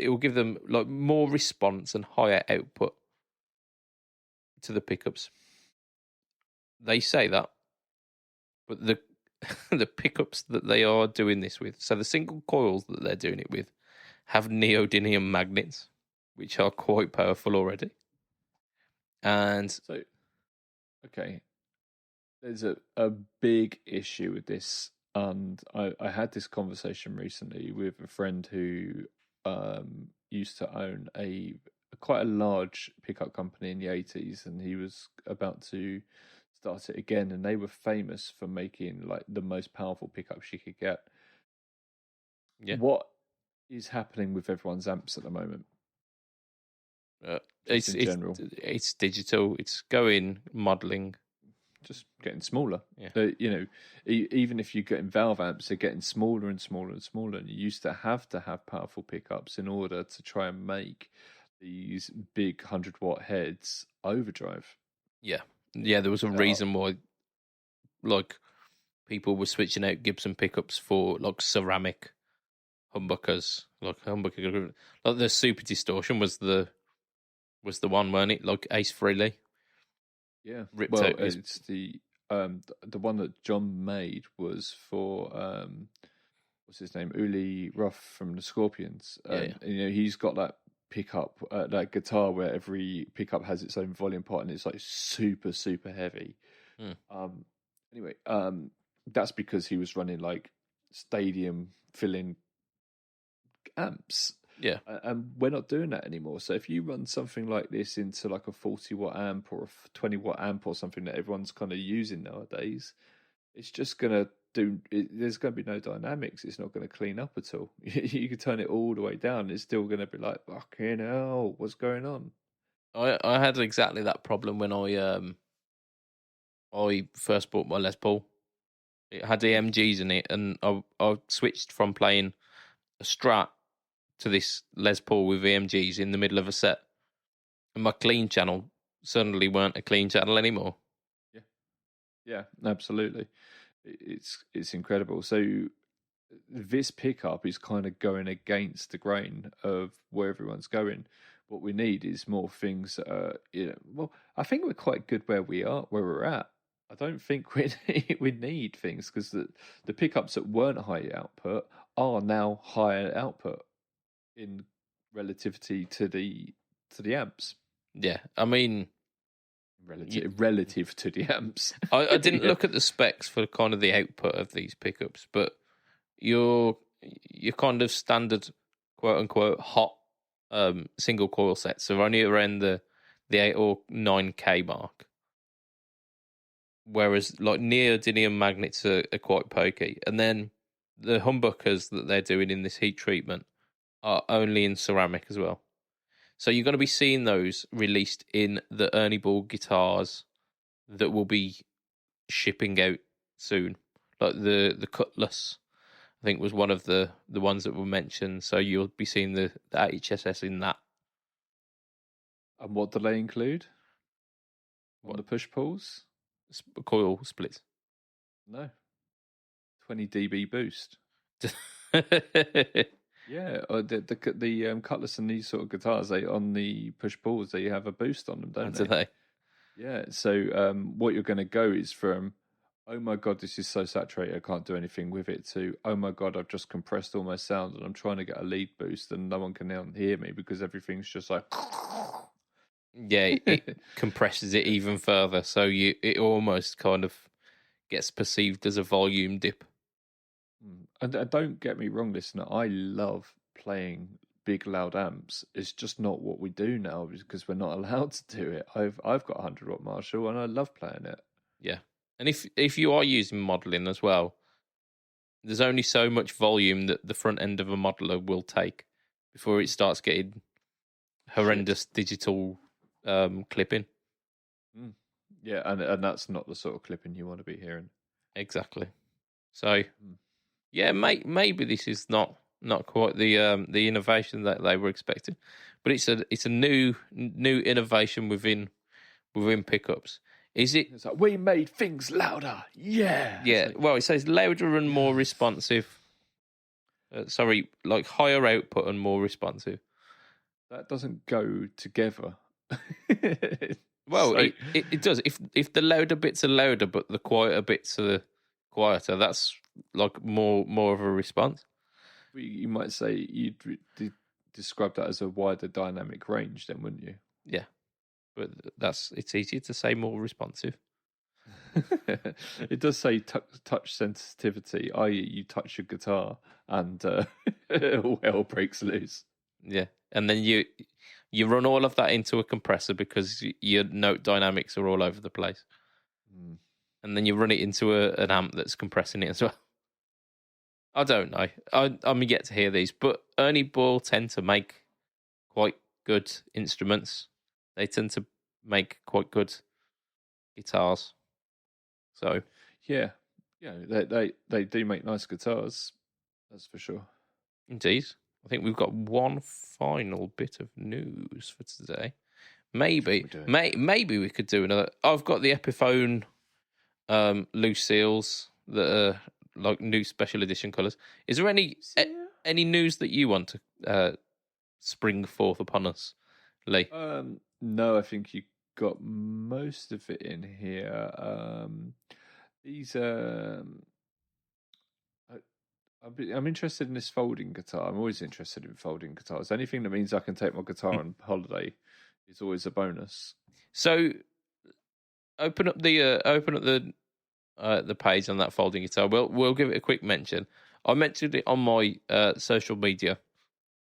will give them like more response and higher output to the pickups. They say that, but the pickups that they are doing this with, so the single coils that they're doing it with, have neodymium magnets, which are quite powerful already. And so, okay, there's a big issue with this, and I had this conversation recently with a friend who used to own quite a large pickup company in the 80s, and he was about to start it again, and they were famous for making like the most powerful pickups you could get. Yeah. What is happening with everyone's amps at the moment? It's digital. It's going modelling. Just getting smaller. Yeah. Even if you're getting valve amps, they're getting smaller and smaller and smaller. And you used to have powerful pickups in order to try and make these big 100-watt heads overdrive. Yeah. There was a reason why, like, people were switching out Gibson pickups for like ceramic humbuckers, like the Super Distortion was the one, weren't it? Like Ace Frehley. Yeah, it's the one that John made was for what's his name, Ollie Ruff from the Scorpions. He's got that pickup, that guitar where every pickup has its own volume part, and it's like super, super heavy. Anyway, that's because he was running like stadium filling amps. Yeah. And we're not doing that anymore. So if you run something like this into like a 40-watt amp or a 20-watt amp or something that everyone's kind of using nowadays, it's just going to there's going to be no dynamics. It's not going to clean up at all. You could turn it all the way down. It's still going to be like, fucking hell, what's going on? I had exactly that problem when I first bought my Les Paul. It had EMGs in it, and I switched from playing a Strat to this Les Paul with EMGs in the middle of a set, and my clean channel suddenly weren't a clean channel anymore. Yeah, absolutely. It's incredible. So this pickup is kind of going against the grain of where everyone's going. What we need is more things that are, well, I think we're quite good where we're at. I don't think we need things because the pickups that weren't high output are now higher output in relativity to the amps. Yeah, I mean, relative to the amps. I didn't look at the specs for kind of the output of these pickups, but your kind of standard quote unquote hot single coil sets are only around the 8 or 9K mark, whereas like neodymium magnets are quite pokey, and then the humbuckers that they're doing in this heat treatment are only in ceramic as well. So you're going to be seeing those released in the Ernie Ball guitars that will be shipping out soon, like the Cutlass. I think was one of the ones that were mentioned. So you'll be seeing the HSS in that. And what do they include? What the push pulls? Coil splits. No. 20 dB boost. Yeah, the Cutlass and these sort of guitars, they on the push pulls, they have a boost on them, don't they? Do they? Yeah. So what you're going to go is from, oh my god, this is so saturated, I can't do anything with it, to, oh my god, I've just compressed all my sound and I'm trying to get a lead boost and no one can now hear me because everything's just like. Yeah, it compresses it even further, so it almost kind of gets perceived as a volume dip. And don't get me wrong, listener, I love playing big loud amps. It's just not what we do now because we're not allowed to do it. I've got a 100 watt Marshall and I love playing it. Yeah, and if you are using modeling as well, there's only so much volume that the front end of a modeler will take before it starts getting horrendous digital clipping. Yeah, and that's not the sort of clipping you want to be hearing. Exactly. So, yeah, maybe this is not quite the innovation that they were expecting, but it's a new innovation within pickups. Is it? It's like, we made things louder. Yeah. Yeah. Like, well, it says louder and more responsive. Sorry, like higher output and more responsive. That doesn't go together. Well, so, it does. If the louder bits are louder, but the quieter bits are quieter, that's like more of a response. You might say you'd describe that as a wider dynamic range, then, wouldn't you? Yeah, but it's easier to say more responsive. It does say touch sensitivity, i.e., you touch your guitar and all hell breaks loose. Yeah, and then you run all of that into a compressor because your note dynamics are all over the place. And then you run it into an amp that's compressing it as well. I don't know. I'm yet to hear these, but Ernie Ball tend to make quite good instruments. They tend to make quite good guitars. So yeah, they do make nice guitars. That's for sure. Indeed. I think we've got one final bit of news for today. Maybe we could do another. I've got the Epiphone loose seals that are like new special edition colours. Is there any news that you want to spring forth upon us, Lee? No, I think you got most of it in here. These I'm interested in this folding guitar. I'm always interested in folding guitars. Anything that means I can take my guitar on holiday is always a bonus. So, open up the page on that folding guitar. We'll give it a quick mention. I mentioned it on my social media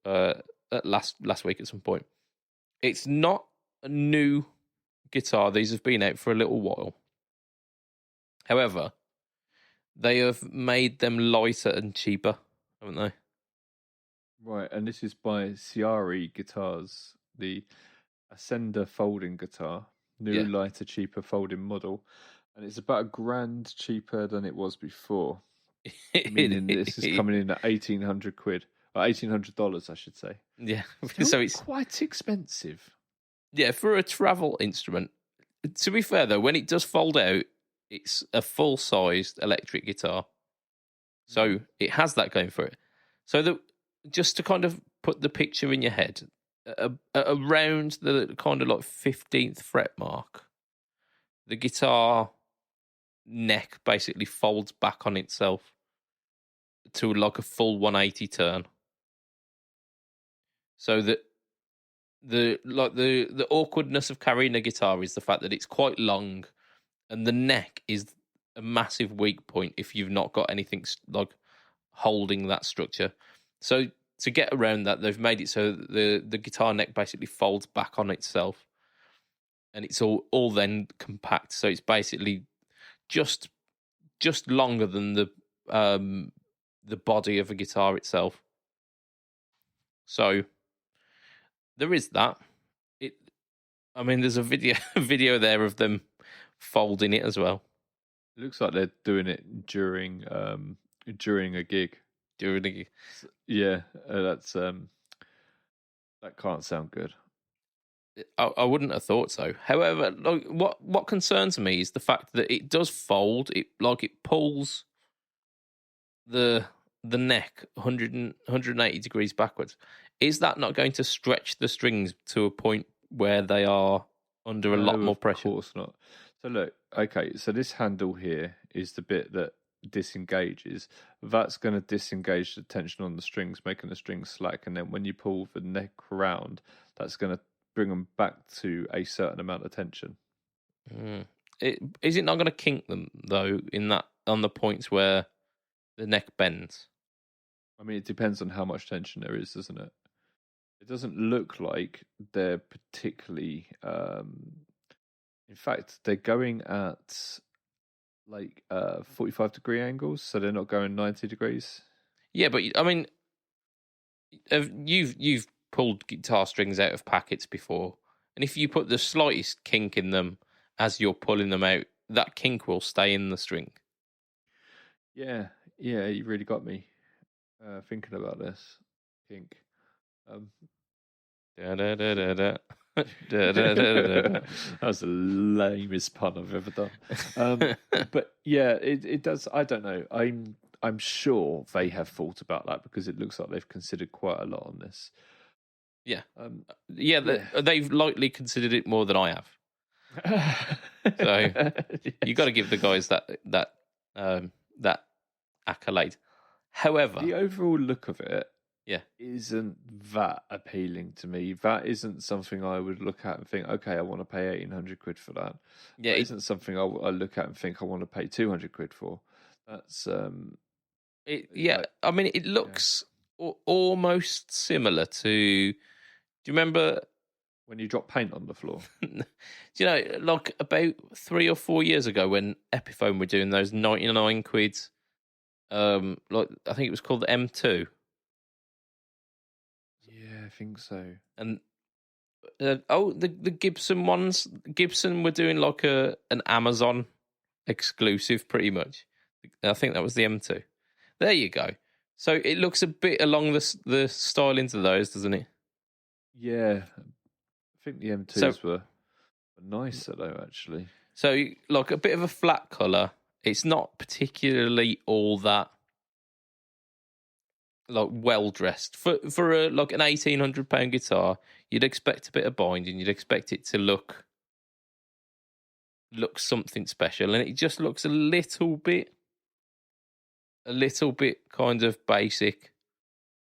last week at some point. It's not a new guitar. These have been out for a little while. However, they have made them lighter and cheaper, haven't they? Right, and this is by Ciari Guitars. Ascender folding guitar, new, lighter, cheaper folding model, and it's about $1,000 cheaper than it was before. Meaning this is coming in at £1,800, or $1,800, I should say. Yeah, Still so it's quite expensive. Yeah, for a travel instrument. To be fair though, when it does fold out, it's a full-sized electric guitar, so it has that going for it. So just to kind of put the picture in your head, around the kind of like 15th fret mark, the guitar neck basically folds back on itself to like a full 180 turn. So that the awkwardness of carrying a guitar is the fact that it's quite long, and the neck is a massive weak point if you've not got anything like holding that structure. So to get around that, they've made it so that the guitar neck basically folds back on itself, and it's all then compact. So it's basically just longer than the body of a guitar itself. So there is that. There's a video there of them folding it as well. It looks like they're doing it during a gig. During a gig. Yeah, that's that can't sound good. I wouldn't have thought so. However, like, what concerns me is the fact that it does fold. It pulls the neck 180 degrees backwards. Is that not going to stretch the strings to a point where they are under a lot more pressure? Of course not. So look, okay, so this handle here is the bit that disengages. That's going to disengage the tension on the strings, making the strings slack, and then when you pull the neck around, that's going to bring them back to a certain amount of tension. Is it not going to kink them though on the points where the neck bends? I mean, it depends on how much tension there is, doesn't it? It doesn't look like they're particularly. In fact, they're going at like 45-degree angles, so they're not going 90 degrees. Yeah, but I mean, you've pulled guitar strings out of packets before, and if you put the slightest kink in them as you're pulling them out, that kink will stay in the string. Yeah, you really got me thinking about this kink. That was the lamest pun I've ever done. But yeah, it does. I don't know. I'm sure they have thought about that because it looks like they've considered quite a lot on this. Yeah, they've likely considered it more than I have. So yes. You got to give the guys that accolade. However, the overall look of it, yeah, isn't that appealing to me. That isn't something I would look at and think, okay, I want to pay £1,800 for that. Yeah, it isn't something I look at and think I want to pay £200 for. That's I mean, it looks almost similar to. Do you remember when you drop paint on the floor? Do you know, like about 3 or 4 years ago when Epiphone were doing those £99, like I think it was called the M2. Yeah, I think so. And the Gibson ones. Gibson were doing like an Amazon exclusive, pretty much. I think that was the M2. There you go. So it looks a bit along the stylings of those, doesn't it? Yeah, I think the M2s were nicer though, actually. So like a bit of a flat colour. It's not particularly all that like well dressed for like an £1,800 guitar. You'd expect a bit of binding. You'd expect it to look something special, and it just looks a little bit kind of basic.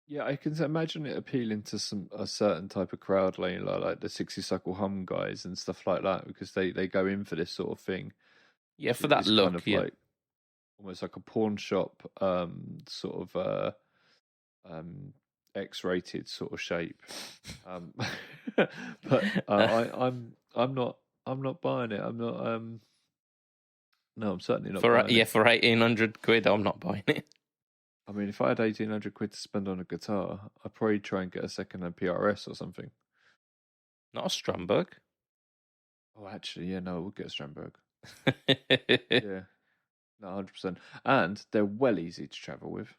Yeah, I can imagine it appealing to a certain type of crowd, like the 60 Cycle Hum guys and stuff like that, because they go in for this sort of thing. Yeah, for that look, kind of like almost like a pawn shop, sort of X-rated sort of shape. But I'm not buying it. I'm not. No, I'm certainly not buying it. Yeah, for £1,800, I'm not buying it. I mean, if I had £1,800 to spend on a guitar, I'd probably try and get a second-hand PRS or something. Not a Stromberg. Oh, actually, yeah, no, I would get a Stromberg. Yeah, no, 100%. And they're well easy to travel with.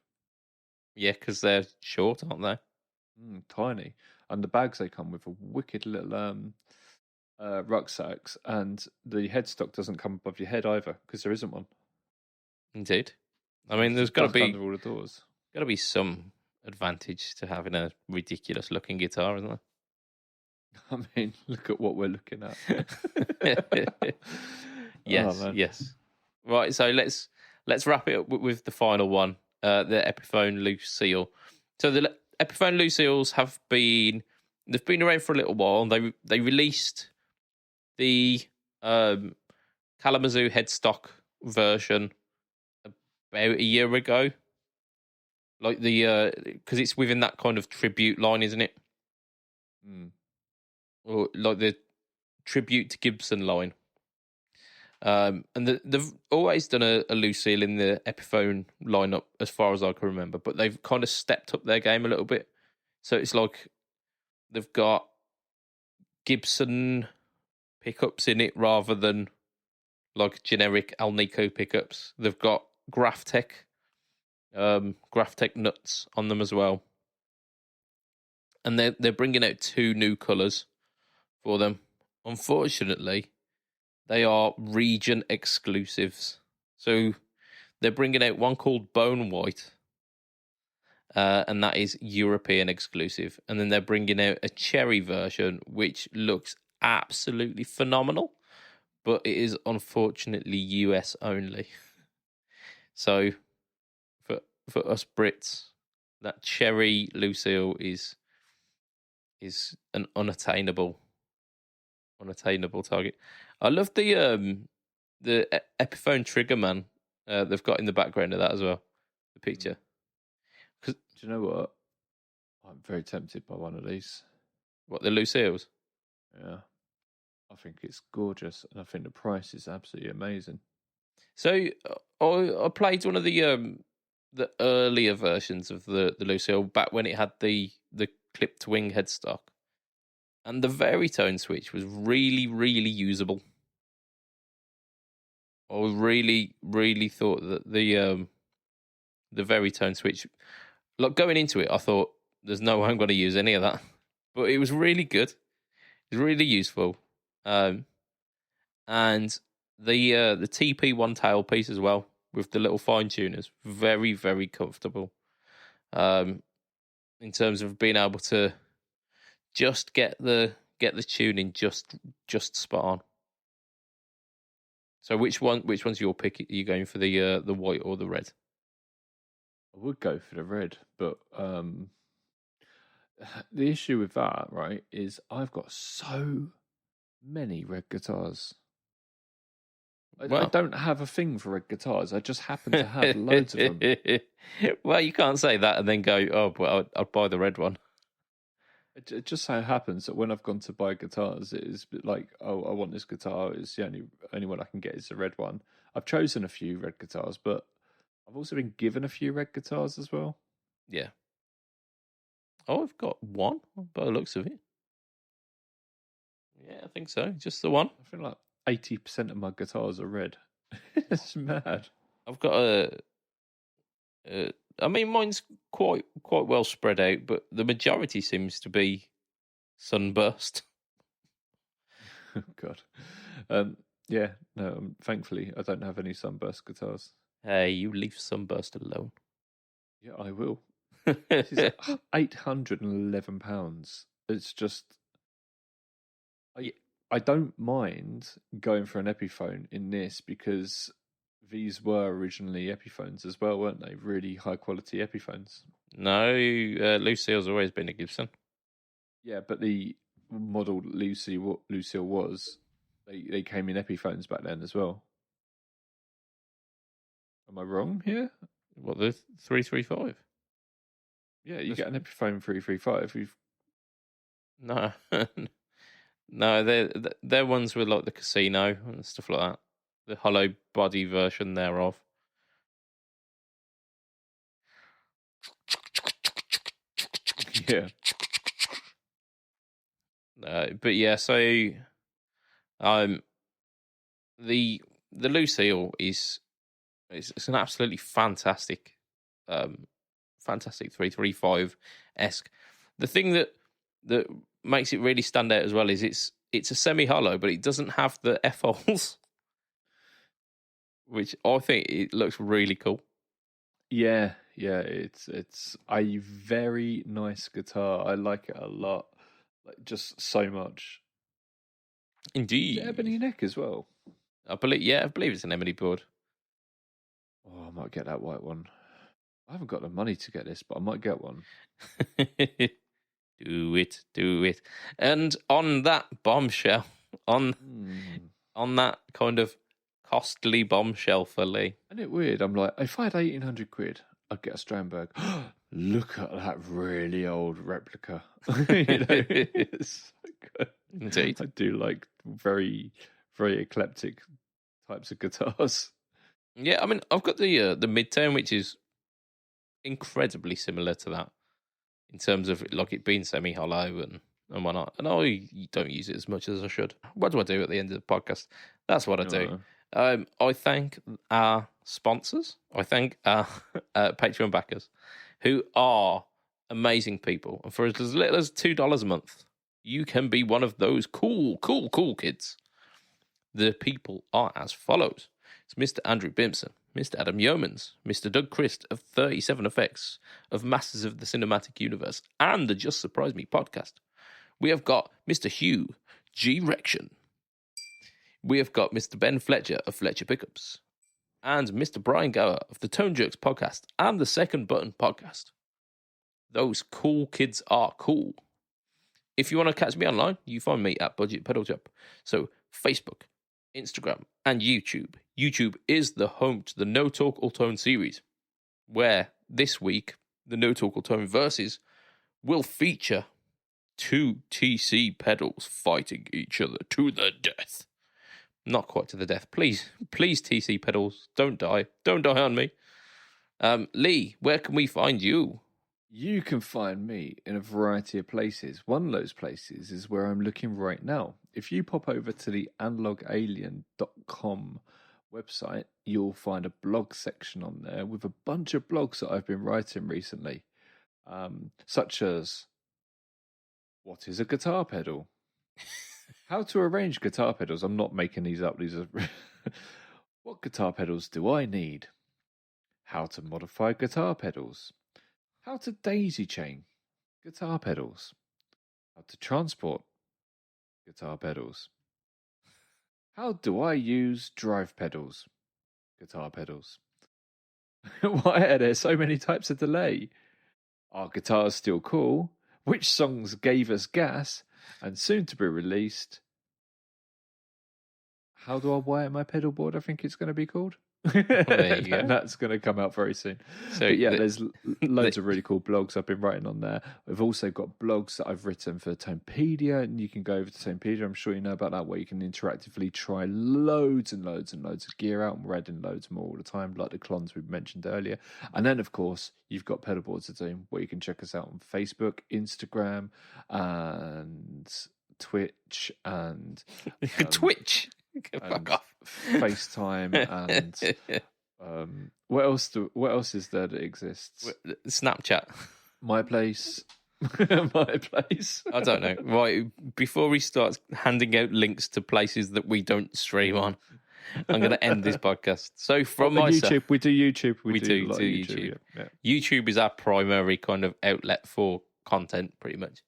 Yeah, because they're short, aren't they? Tiny. And the bags they come with are wicked little rucksacks, and the headstock doesn't come above your head either, because there isn't one. Indeed. I So you mean, can there's just duck under all the doors. got to be some advantage to having a ridiculous looking guitar, isn't there? I mean, look at what we're looking at. Yes, yes. Right, so let's wrap it up with the final one, the Epiphone Lucille. So the Epiphone Lucille's they've been around for a little while. They released the Kalamazoo headstock version about a year ago. Like because it's within that kind of tribute line, isn't it? Or like the tribute to Gibson line. And they've always done a Lucille in the Epiphone lineup, as far as I can remember, but they've kind of stepped up their game a little bit. So it's like they've got Gibson pickups in it rather than like generic Alnico pickups. They've got Graphtec nuts on them as well, and they're bringing out 2 new colours for them. Unfortunately, they are region exclusives. So they're bringing out one called Bone White, and that is European exclusive. And then they're bringing out a cherry version, which looks absolutely phenomenal, but it is unfortunately US only. So for us Brits, that cherry Lucille is an unattainable target. I love the Epiphone trigger man they've got in the background of that as well. The picture. Do you know what? I'm very tempted by one of these. What, the Lucille's? Yeah, I think it's gorgeous, and I think the price is absolutely amazing. So I played one of the earlier versions of the Lucille back when it had the clipped wing headstock, and the Veritone switch was really, really usable. I really, really thought that the Veritone switch, like going into it, I thought there's no way I'm going to use any of that, but it was really good. It was really useful, and the TP1 tailpiece as well with the little fine tuners, very, very comfortable. In terms of being able to just get the tuning just spot on. So which one's your pick? Are you going for the white or the red? I would go for the red, but the issue with that, right, is I've got so many red guitars. I don't have a thing for red guitars. I just happen to have loads of them. Well, you can't say that and then go, oh, well, I'll buy the red one. It just so happens that when I've gone to buy guitars, it is like, oh, I want this guitar. It's the only one I can get is the red one. I've chosen a few red guitars, but I've also been given a few red guitars as well. Yeah. Oh, I've got one by the looks of it. Yeah, I think so. Just the one. I think like 80% of my guitars are red. It's mad. I've got I mean, mine's quite well spread out, but the majority seems to be sunburst. Oh, God. Yeah, no, thankfully I don't have any sunburst guitars. Hey, you leave sunburst alone. Yeah, I will. This is £811. It's just... I don't mind going for an Epiphone in this because these were originally Epiphones as well, weren't they? Really high quality Epiphones. No, Lucille's always been a Gibson. Yeah, but the model Lucille was, they came in Epiphones back then as well. Am I wrong here? What, the 335? Yeah, you get an Epiphone 335. No, no, they're ones with like the casino and stuff like that. The hollow body version thereof. Yeah. But yeah, so um, the Lucille is it's an absolutely fantastic, fantastic 335 esque. The thing that makes it really stand out as well is it's a semi hollow, but it doesn't have the F holes, which I think it looks really cool. Yeah, it's a very nice guitar. I like it a lot, like just so much. Indeed, Is it ebony neck as well? I believe it's an ebony board. Oh, I might get that white one. I haven't got the money to get this, but I might get one. Do it. And on that bombshell, on that kind of costly bombshell for Lee. Isn't it weird? I'm like, if I had 1,800 quid, I'd get a Strandberg. Look at that really old replica. It's so good. Indeed. I do like very, very eclectic types of guitars. Yeah, I mean, I've got the Midtown, which is incredibly similar to that in terms of like it being semi-hollow and whatnot. And I don't use it as much as I should. What do I do at the end of the podcast? That's what I do. I thank our sponsors. I thank our Patreon backers, who are amazing people. And for as little as $2 a month, you can be one of those cool kids. The people are as follows. It's Mr. Andrew Bimson, Mr. Adam Yeomans, Mr. Doug Christ of 37 Effects, of Masters of the Cinematic Universe, and the Just Surprise Me podcast. We have got Mr. Hugh G. Rection. We have got Mr. Ben Fletcher of Fletcher Pickups, and Mr. Brian Gower of the Tone Jerks podcast and the Second Button podcast. Those cool kids are cool. If you want to catch me online, you find me at BudgetPedalChap. So Facebook, Instagram, and YouTube. YouTube is the home to the No Talk All Tone series, where this week the No Talk All Tone verses will feature 2 TC pedals fighting each other to the death. Not quite to the death. Please, TC pedals, don't die. Don't die on me. Lee, where can we find you? You can find me in a variety of places. One of those places is where I'm looking right now. If you pop over to the analogalien.com website, you'll find a blog section on there with a bunch of blogs that I've been writing recently, such as what is a guitar pedal? How to arrange guitar pedals. I'm not making these up. These are what guitar pedals do I need? How to modify guitar pedals. How to daisy chain guitar pedals. How to transport guitar pedals. How do I use drive pedals? Guitar pedals. Why are there so many types of delay? Are guitars still cool? Which songs gave us gas? And soon to be released. How do I wire my pedal board? I think it's going to be called. There you go. That's going to come out very soon. So but yeah, there's loads of really cool blogs I've been writing on there. We've also got blogs that I've written for Tonepedia, and you can go over to Tonepedia. I'm sure you know about that, where you can interactively try loads and loads and loads of gear out, and we're adding loads more all the time, like the clones we mentioned earlier. And then, of course, you've got Pedal Boards to do, where you can check us out on Facebook, Instagram, and Twitch, and Twitch. Fuck off. FaceTime and what else is there that exists? Snapchat. My place. My place. I don't know. Right, before we start handing out links to places that we don't stream on, I'm going to end this podcast. So from myself, YouTube, we do YouTube. We do YouTube. Yeah. YouTube is our primary kind of outlet for content, pretty much.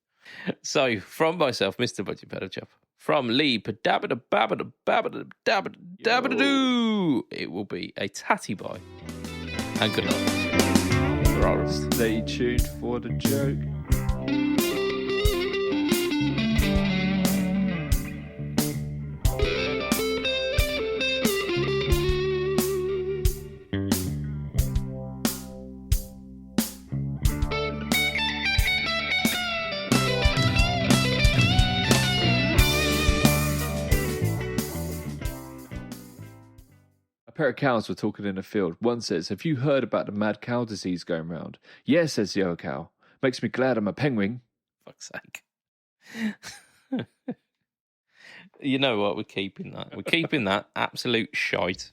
So from myself, Mr. BudgetPedalChap. From Lee, it will be a tatty bye. And good night. Stay tuned for the joke. A pair of cows were talking in a field. One says, "Have you heard about the mad cow disease going round?" "Yes," says the other cow. "Makes me glad I'm a penguin." Fuck's sake. You know what? We're keeping that. We're keeping that absolute shite.